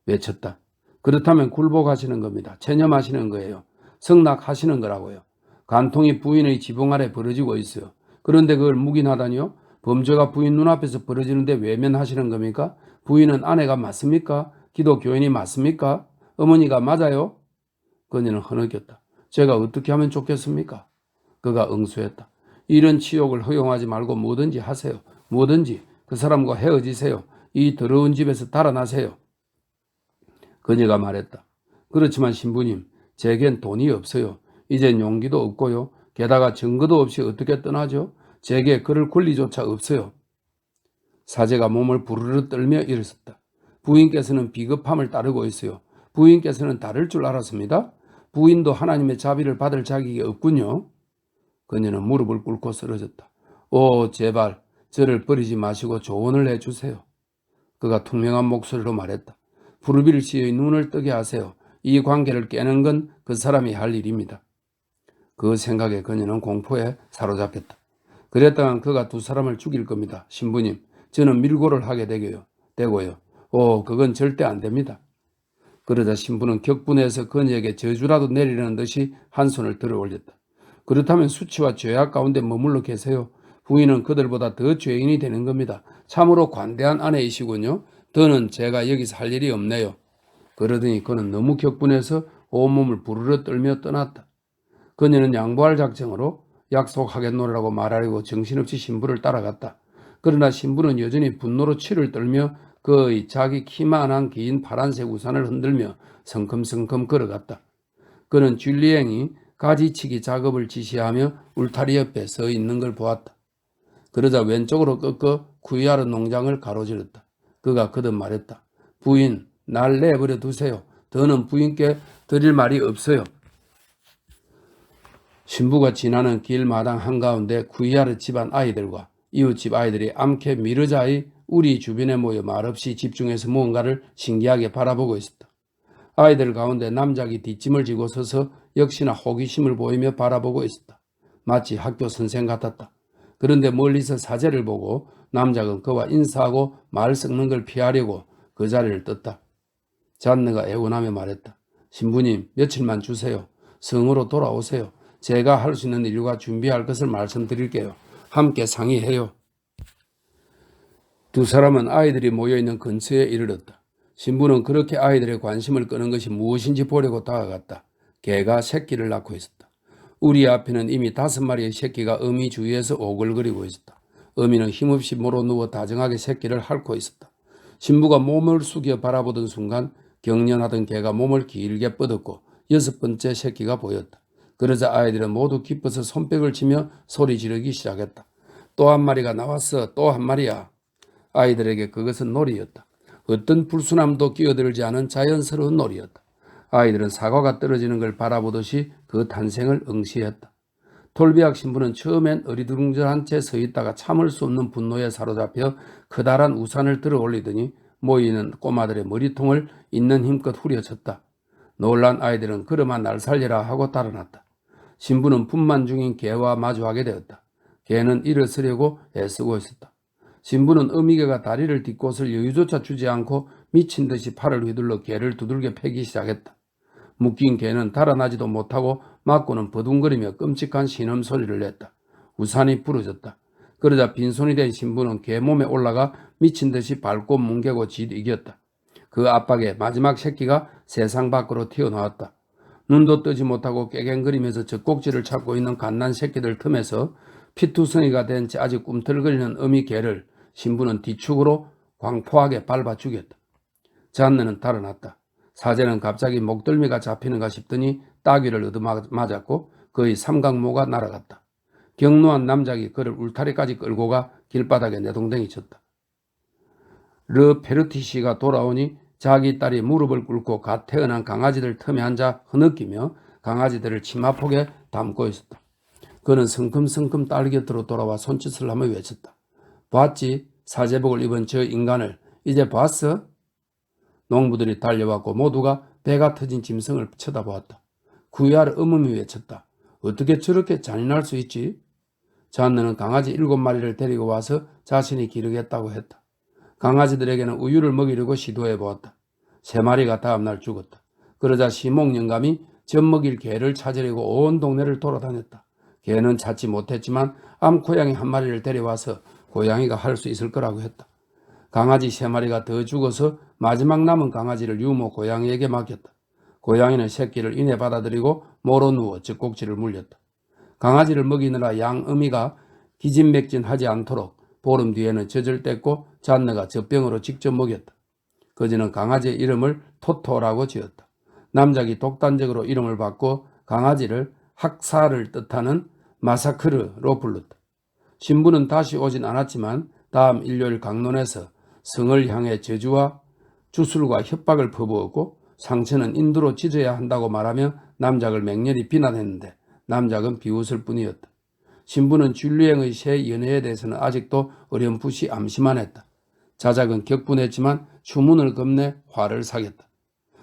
외쳤다. 그렇다면 굴복하시는 겁니다. 체념하시는 거예요. 성낙하시는 거라고요. 간통이 부인의 지붕 아래 벌어지고 있어요. 그런데 그걸 묵인하다니요? 범죄가 부인 눈앞에서 벌어지는데 외면하시는 겁니까? 부인은 아내가 맞습니까? 기독교인이 맞습니까? 어머니가 맞아요? 그녀는 흐느꼈다. 제가 어떻게 하면 좋겠습니까? 그가 응수했다. 이런 치욕을 허용하지 말고 뭐든지 하세요. 뭐든지 그 사람과 헤어지세요. 이 더러운 집에서 달아나세요. 그녀가 말했다. 그렇지만 신부님, 제겐 돈이 없어요. 이젠 용기도 없고요. 게다가 증거도 없이 어떻게 떠나죠? 제게 그럴 권리조차 없어요. 사제가 몸을 부르르 떨며 일었다. 부인께서는 비겁함을 따르고 있어요. 부인께서는 다를 줄 알았습니다. 부인도 하나님의 자비를 받을 자격이 없군요. 그녀는 무릎을 꿇고 쓰러졌다. 오, 제발 저를 버리지 마시고 조언을 해주세요. 그가 투명한 목소리로 말했다. 푸르빌 씨의 눈을 뜨게 하세요. 이 관계를 깨는 건 그 사람이 할 일입니다. 그 생각에 그녀는 공포에 사로잡혔다. 그랬다간 그가 두 사람을 죽일 겁니다. 신부님, 저는 밀고를 하게 되고요. 오, 그건 절대 안 됩니다. 그러자 신부는 격분해서 그녀에게 저주라도 내리려는 듯이 한 손을 들어 올렸다. 그렇다면 수치와 죄악 가운데 머물러 계세요. 부인은 그들보다 더 죄인이 되는 겁니다. 참으로 관대한 아내이시군요. 더는 제가 여기서 할 일이 없네요. 그러더니 그는 너무 격분해서 온몸을 부르르 떨며 떠났다. 그녀는 양보할 작정으로 약속하겠노라고 말하려고 정신없이 신부를 따라갔다. 그러나 신부는 여전히 분노로 치를 떨며 그의 자기 키만한 긴 파란색 우산을 흔들며 성큼성큼 걸어갔다. 그는 줄리앵이 가지치기 작업을 지시하며 울타리 옆에 서 있는 걸 보았다. 그러자 왼쪽으로 꺾어 쿠이아르 농장을 가로질렀다. 그가 거듭 말했다. 부인, 날 내버려 두세요. 더는 부인께 드릴 말이 없어요. 신부가 지나는 길 마당 한가운데 쿠이아르 집안 아이들과 이웃집 아이들이 암캐 미르자의 우리 주변에 모여 말없이 집중해서 무언가를 신기하게 바라보고 있었다. 아이들 가운데 남작이 뒷짐을 지고 서서 역시나 호기심을 보이며 바라보고 있었다. 마치 학교 선생 같았다. 그런데 멀리서 사제를 보고 남작은 그와 인사하고 말 섞는 걸 피하려고 그 자리를 떴다. 잔느가 애원하며 말했다. 신부님, 며칠만 주세요. 성으로 돌아오세요. 제가 할 수 있는 일과 준비할 것을 말씀드릴게요. 함께 상의해요. 두 사람은 아이들이 모여있는 근처에 이르렀다. 신부는 그렇게 아이들의 관심을 끄는 것이 무엇인지 보려고 다가갔다. 개가 새끼를 낳고 있었다. 우리 앞에는 이미 5마리의 새끼가 어미 주위에서 오글거리고 있었다. 어미는 힘없이 모로 누워 다정하게 새끼를 핥고 있었다. 신부가 몸을 숙여 바라보던 순간 경련하던 개가 몸을 길게 뻗었고 6번째 새끼가 보였다. 그러자 아이들은 모두 기뻐서 손뼉을 치며 소리 지르기 시작했다. 또 한 마리가 나왔어. 또 한 마리야. 아이들에게 그것은 놀이였다. 어떤 불순함도 끼어들지 않은 자연스러운 놀이였다. 아이들은 사과가 떨어지는 걸 바라보듯이 그 탄생을 응시했다. 톨비악 신부는 처음엔 어리둥절한 채 서 있다가 참을 수 없는 분노에 사로잡혀 커다란 우산을 들어 올리더니 모이는 꼬마들의 머리통을 있는 힘껏 후려쳤다. 놀란 아이들은 그러마 날 살려라 하고 달아났다. 신부는 분만 중인 개와 마주하게 되었다. 개는 일어서려고 애쓰고 있었다. 신부는 어미개가 다리를 뒷곳을 여유조차 주지 않고 미친 듯이 팔을 휘둘러 개를 두들겨 패기 시작했다. 묶인 개는 달아나지도 못하고 맞고는 버둥거리며 끔찍한 신음소리를 냈다. 우산이 부러졌다. 그러자 빈손이 된 신부는 개 몸에 올라가 미친 듯이 밟고 뭉개고 이겼다. 그 압박에 마지막 새끼가 세상 밖으로 튀어나왔다. 눈도 뜨지 못하고 깨갱거리면서 젖꼭지를 찾고 있는 갓난 새끼들 틈에서 피투성이가 된 채 아직 꿈틀거리는 어미 개를 신부는 뒤축으로 광포하게 밟아 죽였다. 잔느는 달아났다. 사제는 갑자기 목덜미가 잡히는가 싶더니 따귀를 얻어맞았고 그의 삼각모가 날아갔다. 경노한 남작이 그를 울타리까지 끌고 가 길바닥에 내동댕이 쳤다. 르 페르티시가 돌아오니 자기 딸이 무릎을 꿇고 갓 태어난 강아지들 틈에 앉아 흐느끼며 강아지들을 치마폭에 담고 있었다. 그는 성큼성큼 딸 곁으로 돌아와 손짓을 하며 외쳤다. 봤지? 사제복을 입은 저 인간을 이제 봤어? 농부들이 달려왔고 모두가 배가 터진 짐승을 쳐다보았다. 구야를 음음히 외쳤다. 어떻게 저렇게 잔인할 수 있지? 잔느는 강아지 7마리를 데리고 와서 자신이 기르겠다고 했다. 강아지들에게는 우유를 먹이려고 시도해보았다. 3마리가 다음날 죽었다. 그러자 시목 영감이 젖먹일 개를 찾으려고 온 동네를 돌아다녔다. 개는 찾지 못했지만 암고양이 1마리를 데려와서 고양이가 할 수 있을 거라고 했다. 강아지 3마리가 더 죽어서 마지막 남은 강아지를 유모 고양이에게 맡겼다. 고양이는 새끼를 인해 받아들이고 모로 누워 젖꼭지를 물렸다. 강아지를 먹이느라 양어미가 기진맥진하지 않도록 보름 뒤에는 젖을 뗐고 잔느가 젖병으로 직접 먹였다. 그지는 강아지의 이름을 토토라고 지었다. 남작이 독단적으로 이름을 바꿔 강아지를 학살을 뜻하는 마사크르로 불렀다. 신부는 다시 오진 않았지만 다음 일요일 강론에서 성을 향해 저주와 주술과 협박을 퍼부었고 상처는 인두로 찢어야 한다고 말하며 남작을 맹렬히 비난했는데 남작은 비웃을 뿐이었다. 신부는 줄리앵의 새 연애에 대해서는 아직도 어렴풋이 암시만 했다. 자작은 격분했지만 추문을 겁내 화를 사겠다.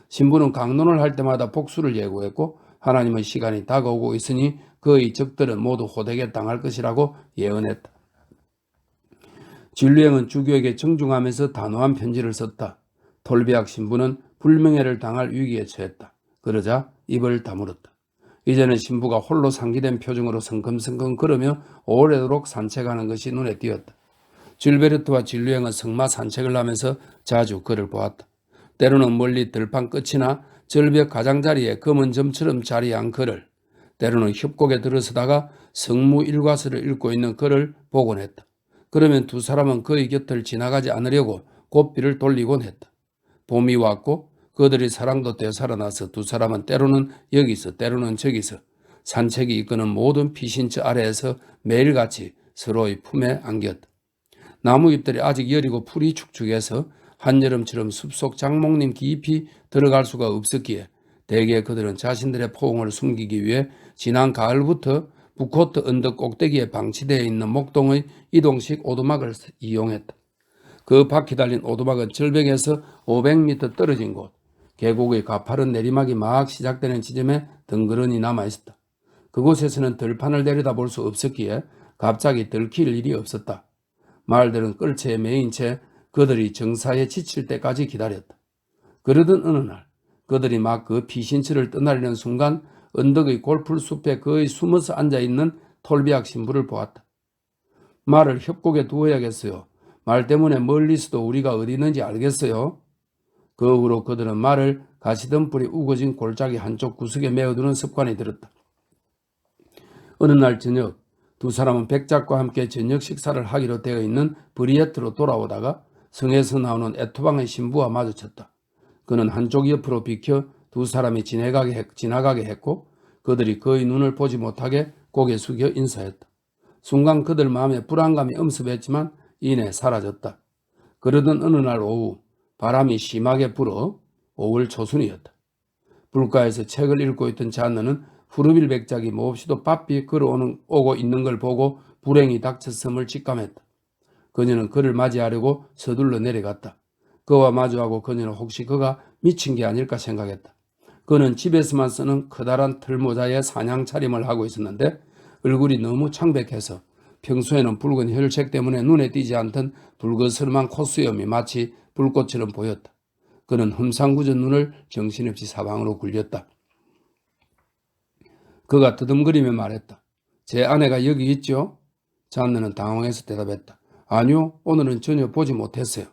신부는 강론을 할 때마다 복수를 예고했고 하나님의 시간이 다가오고 있으니 그의 적들은 모두 호되게 당할 것이라고 예언했다. 줄리앵은 주교에게 정중하면서 단호한 편지를 썼다. 톨비악 신부는 불명예를 당할 위기에 처했다. 그러자 입을 다물었다. 이제는 신부가 홀로 상기된 표정으로 성큼성큼 걸으며 오래도록 산책하는 것이 눈에 띄었다. 질베르트와 진루행은 성마 산책을 하면서 자주 그를 보았다. 때로는 멀리 들판 끝이나 절벽 가장자리에 검은 점처럼 자리한 그를, 때로는 협곡에 들어서다가 성무 일과서를 읽고 있는 그를 보곤 했다. 그러면 두 사람은 그의 곁을 지나가지 않으려고 고삐를 돌리곤 했다. 봄이 왔고 그들의 사랑도 되살아나서 두 사람은 때로는 여기서 때로는 저기서 산책이 이끄는 모든 피신처 아래에서 매일같이 서로의 품에 안겼다. 나무 잎들이 아직 여리고 풀이 축축해서 한여름처럼 숲속 장목림 깊이 들어갈 수가 없었기에 대개 그들은 자신들의 포옹을 숨기기 위해 지난 가을부터 부코트 언덕 꼭대기에 방치되어 있는 목동의 이동식 오두막을 이용했다. 그 바퀴 달린 오두막은 절벽에서 500m 떨어진 곳, 계곡의 가파른 내리막이 막 시작되는 지점에 덩그러니 남아있었다. 그곳에서는 들판을 내려다볼 수 없었기에 갑자기 들킬 일이 없었다. 말들은 끌채에 매인 채 그들이 정사에 지칠 때까지 기다렸다. 그러던 어느 날 그들이 막 그 피신처를 떠나려는 순간 언덕의 골풀숲에 거의 숨어서 앉아있는 톨비악 신부를 보았다. 말을 협곡에 두어야겠어요. 말 때문에 멀리서도 우리가 어디 있는지 알겠어요. 그 후로 그들은 말을 가시덤불이 우거진 골짜기 한쪽 구석에 메어두는 습관이 들었다. 어느 날 저녁 두 사람은 백작과 함께 저녁 식사를 하기로 되어 있는 브리에트로 돌아오다가 성에서 나오는 에토방의 신부와 마주쳤다. 그는 한쪽 옆으로 비켜 두 사람이 지나가게 했고 그들이 그의 눈을 보지 못하게 고개 숙여 인사했다. 순간 그들 마음에 불안감이 엄습했지만 이내 사라졌다. 그러던 어느 날 오후 바람이 심하게 불어 5월 초순이었다. 불가에서 책을 읽고 있던 잔느는 후르빌 백작이 몹시도 바삐 걸어오고 있는 걸 보고 불행이 닥쳤음을 직감했다. 그녀는 그를 맞이하려고 서둘러 내려갔다. 그와 마주하고 그녀는 혹시 그가 미친 게 아닐까 생각했다. 그는 집에서만 쓰는 커다란 털모자에 사냥 차림을 하고 있었는데 얼굴이 너무 창백해서 평소에는 붉은 혈색 때문에 눈에 띄지 않던 붉어스름한 콧수염이 마치 불꽃처럼 보였다. 그는 흠상궂은 눈을 정신없이 사방으로 굴렸다. 그가 더듬거리며 말했다. 제 아내가 여기 있죠? 잔느는 당황해서 대답했다. 아니요, 오늘은 전혀 보지 못했어요.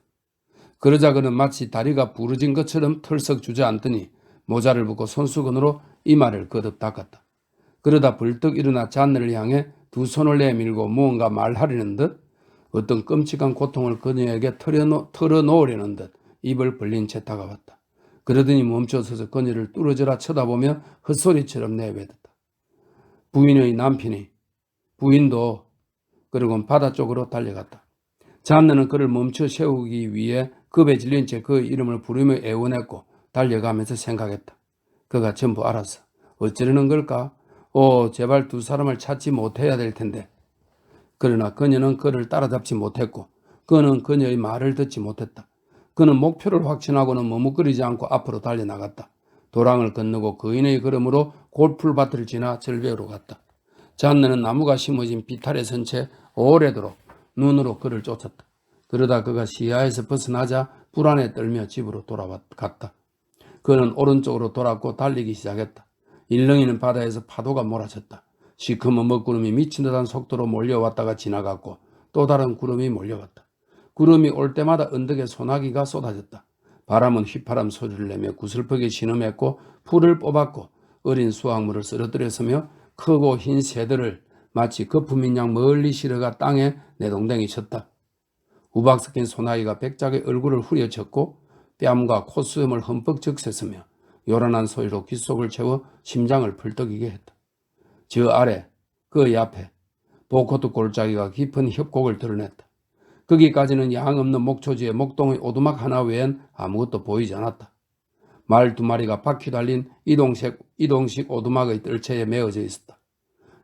그러자 그는 마치 다리가 부러진 것처럼 털썩 주저앉더니 모자를 벗고 손수건으로 이마를 거듭 닦았다. 그러다 벌떡 일어나 잔느를 향해 두 손을 내밀고 무언가 말하려는 듯 어떤 끔찍한 고통을 그녀에게 털어놓으려는 듯 입을 벌린 채 다가왔다. 그러더니 멈춰서서 그녀를 뚫어져라 쳐다보며 헛소리처럼 내뱉었다. 부인의 남편이 부인도 그러곤 바다 쪽으로 달려갔다. 잔느는 그를 멈춰 세우기 위해 겁에 질린 채 그의 이름을 부르며 애원했고 달려가면서 생각했다. 그가 전부 알았어. 어쩌려는 걸까? 제발 두 사람을 찾지 못해야 될 텐데. 그러나 그녀는 그를 따라잡지 못했고 그는 그녀의 말을 듣지 못했다. 그는 목표를 확신하고는 머뭇거리지 않고 앞으로 달려나갔다. 도랑을 건너고 거인의 걸음으로 골풀밭을 지나 절벽으로 갔다. 잔느는 나무가 심어진 비탈에 선 채 오래도록 눈으로 그를 쫓았다. 그러다 그가 시야에서 벗어나자 불안에 떨며 집으로 돌아갔다. 그는 오른쪽으로 돌았고 달리기 시작했다. 일렁이는 바다에서 파도가 몰아쳤다. 시커먼 먹구름이 미친 듯한 속도로 몰려왔다가 지나갔고 또 다른 구름이 몰려왔다. 구름이 올 때마다 언덕에 소나기가 쏟아졌다. 바람은 휘파람 소리를 내며 구슬프게 신음했고 풀을 뽑았고 어린 수확물을 쓰러뜨렸으며 크고 흰 새들을 마치 거품인 양 멀리 실어가 땅에 내동댕이 쳤다. 우박 섞인 소나기가 백작의 얼굴을 후려쳤고 뺨과 콧수염을 흠뻑 적셨으며 요란한 소리로 귓속을 채워 심장을 펄떡이게 했다. 저 아래, 그 앞에 보코트 골짜기가 깊은 협곡을 드러냈다. 거기까지는 양 없는 목초지에 목동의 오두막 하나 외엔 아무것도 보이지 않았다. 말 두 마리가 바퀴 달린 이동식 오두막의 뜰채에 메어져 있었다.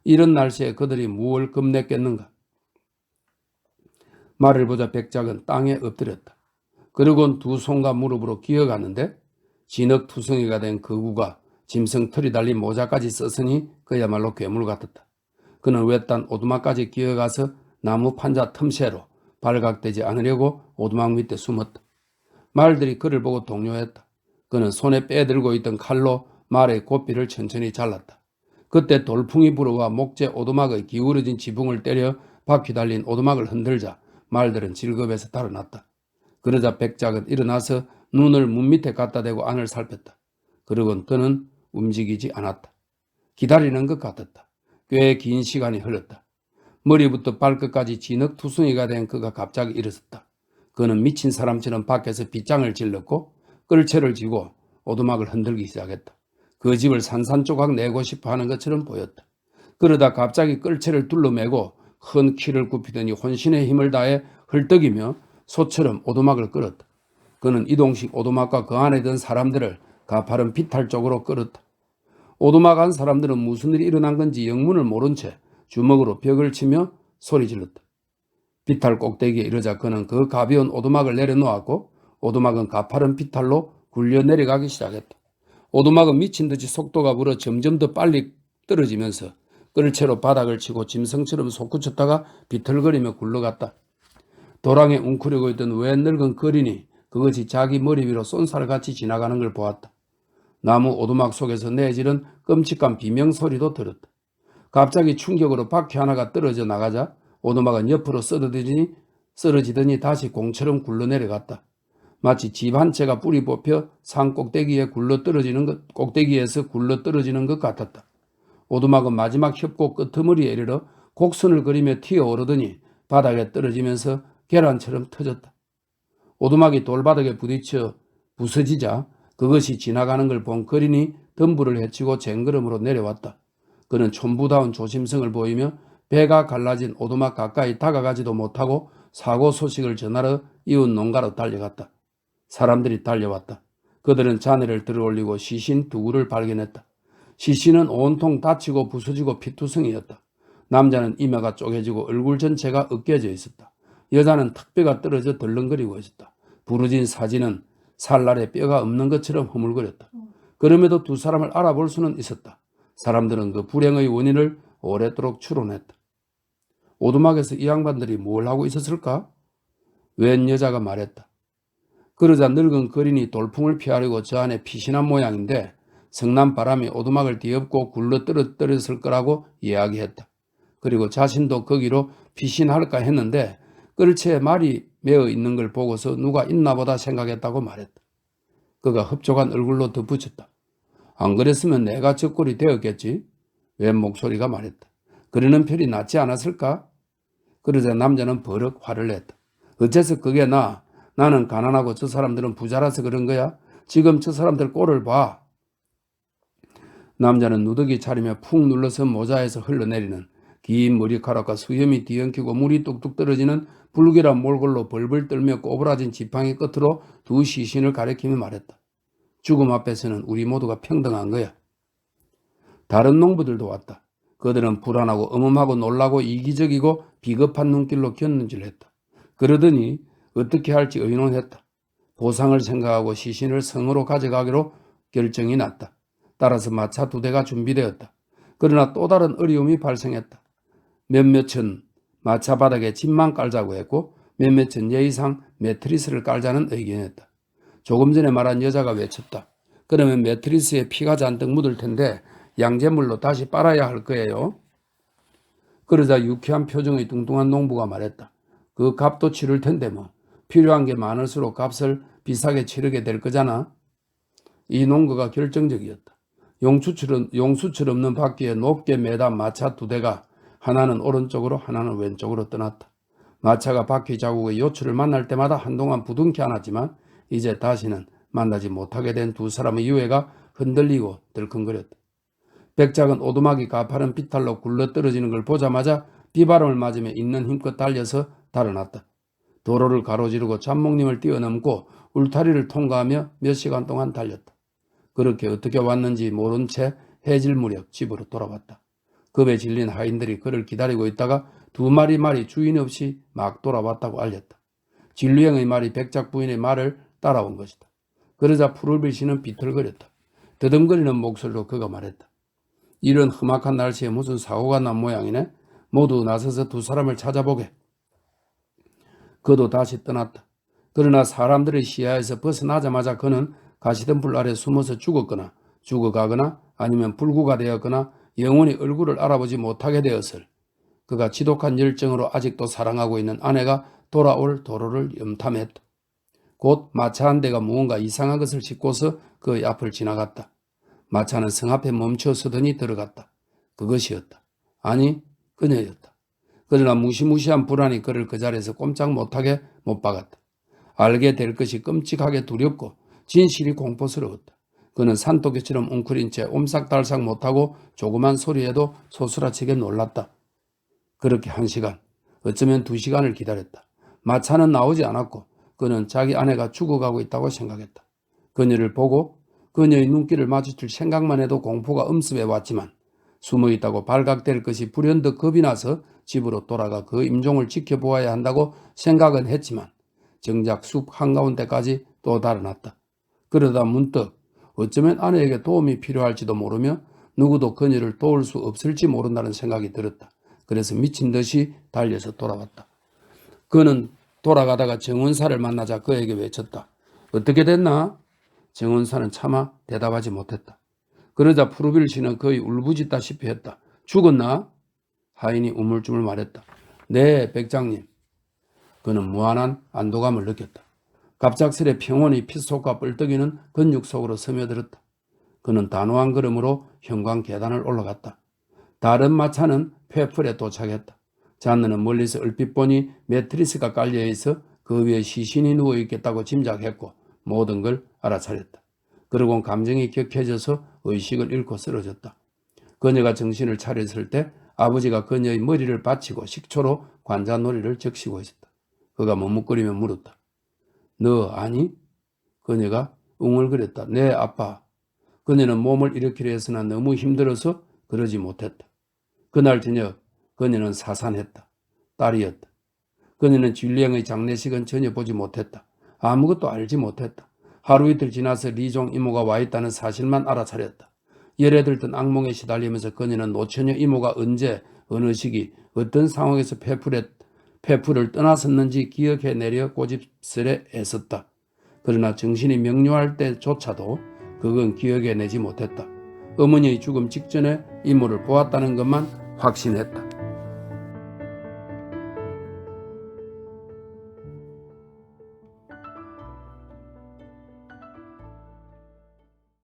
이런 날씨에 그들이 무얼 겁냈겠는가? 말을 보자 백작은 땅에 엎드렸다. 그러곤 두 손과 무릎으로 기어가는데 진흙투성이가 된 거구가 짐승 털이 달린 모자까지 썼으니 그야말로 괴물 같았다. 그는 외딴 오두막까지 기어가서 나무 판자 틈새로 발각되지 않으려고 오두막 밑에 숨었다. 말들이 그를 보고 동요했다. 그는 손에 빼들고 있던 칼로 말의 고삐를 천천히 잘랐다. 그때 돌풍이 불어와 목재 오두막의 기울어진 지붕을 때려 바퀴 달린 오두막을 흔들자 말들은 질겁에서 달아났다. 그러자 백작은 일어나서 눈을 문 밑에 갖다 대고 안을 살폈다. 그러곤 그는 움직이지 않았다. 기다리는 것 같았다. 꽤 긴 시간이 흘렀다. 머리부터 발끝까지 진흙투성이가 된 그가 갑자기 일어섰다. 그는 미친 사람처럼 밖에서 빗장을 질렀고 끌채를 쥐고 오두막을 흔들기 시작했다. 그 집을 산산조각 내고 싶어 하는 것처럼 보였다. 그러다 갑자기 끌채를 둘러매고 큰 키를 굽히더니 혼신의 힘을 다해 헐떡이며 소처럼 오두막을 끌었다. 그는 이동식 오두막과 그 안에 든 사람들을 가파른 비탈 쪽으로 끌었다. 오두막 안 사람들은 무슨 일이 일어난 건지 영문을 모른 채 주먹으로 벽을 치며 소리 질렀다. 비탈 꼭대기에 이르자 그는 그 가벼운 오두막을 내려놓았고 오두막은 가파른 비탈로 굴려 내려가기 시작했다. 오두막은 미친 듯이 속도가 불어 점점 더 빨리 떨어지면서 끌채로 바닥을 치고 짐승처럼 솟구쳤다가 비틀거리며 굴러갔다. 도랑에 웅크리고 있던 웬 늙은 거린이 그것이 자기 머리 위로 쏜살같이 지나가는 걸 보았다. 나무 오두막 속에서 내지른 끔찍한 비명소리도 들었다. 갑자기 충격으로 바퀴 하나가 떨어져 나가자 오두막은 옆으로 쓰러지더니 다시 공처럼 굴러내려갔다. 마치 집 한 채가 뿌리 뽑혀 산 꼭대기에서 굴러 떨어지는 것 같았다. 오두막은 마지막 협곡 끄트머리에 이르러 곡선을 그리며 튀어오르더니 바닥에 떨어지면서 계란처럼 터졌다. 오두막이 돌바닥에 부딪혀 부서지자 그것이 지나가는 걸 본 거린이 덤불을 헤치고 쟁걸음으로 내려왔다. 그는 촌부다운 조심성을 보이며 배가 갈라진 오두막 가까이 다가가지도 못하고 사고 소식을 전하러 이웃 농가로 달려갔다. 사람들이 달려왔다. 그들은 자네를 들어올리고 시신 두구를 발견했다. 시신은 온통 다치고 부서지고 피투성이었다. 남자는 이마가 쪼개지고 얼굴 전체가 으깨져 있었다. 여자는 턱뼈가 떨어져 덜렁거리고 있었다. 부러진 사진은 살날에 뼈가 없는 것처럼 허물거렸다. 그럼에도 두 사람을 알아볼 수는 있었다. 사람들은 그 불행의 원인을 오랫도록 추론했다. 오두막에서 이 양반들이 뭘 하고 있었을까? 웬 여자가 말했다. 그러자 늙은 거린이 돌풍을 피하려고 저 안에 피신한 모양인데 성난 바람이 오두막을 뒤엎고 굴러 떨어졌을 거라고 이야기했다. 그리고 자신도 거기로 피신할까 했는데 끌채에 말이 메어 있는 걸 보고서 누가 있나 보다 생각했다고 말했다. 그가 흡족한 얼굴로 덧붙였다. 안 그랬으면 내가 적골이 되었겠지? 웬 목소리가 말했다. 그러는 편이 낫지 않았을까? 그러자 남자는 버럭 화를 냈다. 어째서 그게 나는 가난하고 저 사람들은 부자라서 그런 거야? 지금 저 사람들 꼴을 봐. 남자는 누더기 차리며 푹 눌러서 모자에서 흘러내리는 긴 머리카락과 수염이 뒤엉키고 물이 뚝뚝 떨어지는 불길한 몰골로 벌벌 떨며 꼬부라진 지팡이 끝으로 두 시신을 가리키며 말했다. 죽음 앞에서는 우리 모두가 평등한 거야. 다른 농부들도 왔다. 그들은 불안하고 엄음하고 놀라고 이기적이고 비겁한 눈길로 곁눈질했다. 그러더니 어떻게 할지 의논했다. 보상을 생각하고 시신을 성으로 가져가기로 결정이 났다. 따라서 마차 2대가 준비되었다. 그러나 또 다른 어려움이 발생했다. 몇몇은 마차 바닥에 짐만 깔자고 했고 몇몇은 예의상 매트리스를 깔자는 의견이었다. 조금 전에 말한 여자가 외쳤다. 그러면 매트리스에 피가 잔뜩 묻을 텐데 양잿물로 다시 빨아야 할 거예요. 그러자 유쾌한 표정의 뚱뚱한 농부가 말했다. 그 값도 치를 텐데 뭐. 필요한 게 많을수록 값을 비싸게 치르게 될 거잖아. 이 농가가 결정적이었다. 용수철 없는 바퀴에 높게 매단 마차 2대가 하나는 오른쪽으로 하나는 왼쪽으로 떠났다. 마차가 바퀴 자국의 요추를 만날 때마다 한동안 부둥켜 안았지만 이제 다시는 만나지 못하게 된 두 사람의 유해가 흔들리고 들컹거렸다. 백작은 오두막이 가파른 비탈로 굴러 떨어지는 걸 보자마자 비바람을 맞으며 있는 힘껏 달려서 달아났다. 도로를 가로지르고 잠목림을 뛰어넘고 울타리를 통과하며 몇 시간 동안 달렸다. 그렇게 어떻게 왔는지 모른 채 해질 무렵 집으로 돌아왔다. 겁에 질린 하인들이 그를 기다리고 있다가 두 마리 말이 주인 없이 막 돌아왔다고 알렸다. 진류행의 말이 백작 부인의 말을 따라온 것이다. 그러자 푸르비시는 비틀거렸다. 더듬거리는 목소리로 그가 말했다. 이런 험악한 날씨에 무슨 사고가 난 모양이네. 모두 나서서 두 사람을 찾아보게. 그도 다시 떠났다. 그러나 사람들의 시야에서 벗어나자마자 그는 가시덤불 아래 숨어서 죽었거나 죽어가거나 아니면 불구가 되었거나 영원히 얼굴을 알아보지 못하게 되었을 그가 지독한 열정으로 아직도 사랑하고 있는 아내가 돌아올 도로를 염탐했다. 곧 마차 한 대가 무언가 이상한 것을 싣고서 그의 앞을 지나갔다. 마차는 성 앞에 멈춰 서더니 들어갔다. 그것이었다. 아니, 그녀였다. 그러나 무시무시한 불안이 그를 그 자리에서 꼼짝 못하게 못 박았다. 알게 될 것이 끔찍하게 두렵고 진실이 공포스러웠다. 그는 산토끼처럼 웅크린 채 옴싹달싹 못하고 조그만 소리에도 소스라치게 놀랐다. 그렇게 1시간, 어쩌면 2시간을 기다렸다. 마차는 나오지 않았고 그는 자기 아내가 죽어가고 있다고 생각했다. 그녀를 보고 그녀의 눈길을 마주칠 생각만 해도 공포가 엄습해 왔지만 숨어있다고 발각될 것이 불현듯 겁이 나서 집으로 돌아가 그 임종을 지켜보아야 한다고 생각은 했지만 정작 숲 한가운데까지 또 달아났다. 그러다 문득 어쩌면 아내에게 도움이 필요할지도 모르며 누구도 그녀를 도울 수 없을지 모른다는 생각이 들었다. 그래서 미친 듯이 달려서 돌아왔다. 그는 돌아가다가 정원사를 만나자 그에게 외쳤다. 어떻게 됐나? 정원사는 차마 대답하지 못했다. 그러자 푸르빌 씨는 거의 울부짖다시피 했다. 죽었나? 하인이 우물쭈물 말했다. 네, 백장님. 그는 무한한 안도감을 느꼈다. 갑작스레 평온이 핏속과 뻘떡이는 근육 속으로 스며들었다. 그는 단호한 걸음으로 현관 계단을 올라갔다. 다른 마차는 페풀에 도착했다. 잔느는 멀리서 얼핏 보니 매트리스가 깔려있어 그 위에 시신이 누워있겠다고 짐작했고 모든 걸 알아차렸다. 그러곤 감정이 격해져서 의식을 잃고 쓰러졌다. 그녀가 정신을 차렸을 때 아버지가 그녀의 머리를 받치고 식초로 관자놀이를 적시고 있었다. 그가 머뭇거리며 물었다. 너 아니? 그녀가 웅얼거렸다. 네, 아빠. 그녀는 몸을 일으키려 했으나 너무 힘들어서 그러지 못했다. 그날 저녁 그녀는 사산했다. 딸이었다. 그녀는 줄리앵의 장례식은 전혀 보지 못했다. 아무것도 알지 못했다. 하루 이틀 지나서 리종 이모가 와 있다는 사실만 알아차렸다. 열에 들던 악몽에 시달리면서 그녀는 노처녀 이모가 언제, 어느 시기, 어떤 상황에서 페풀을 떠나섰는지 기억해내려 고집스레 애썼다. 그러나 정신이 명료할 때조차도 그건 기억해내지 못했다. 어머니의 죽음 직전에 이모를 보았다는 것만 확신했다.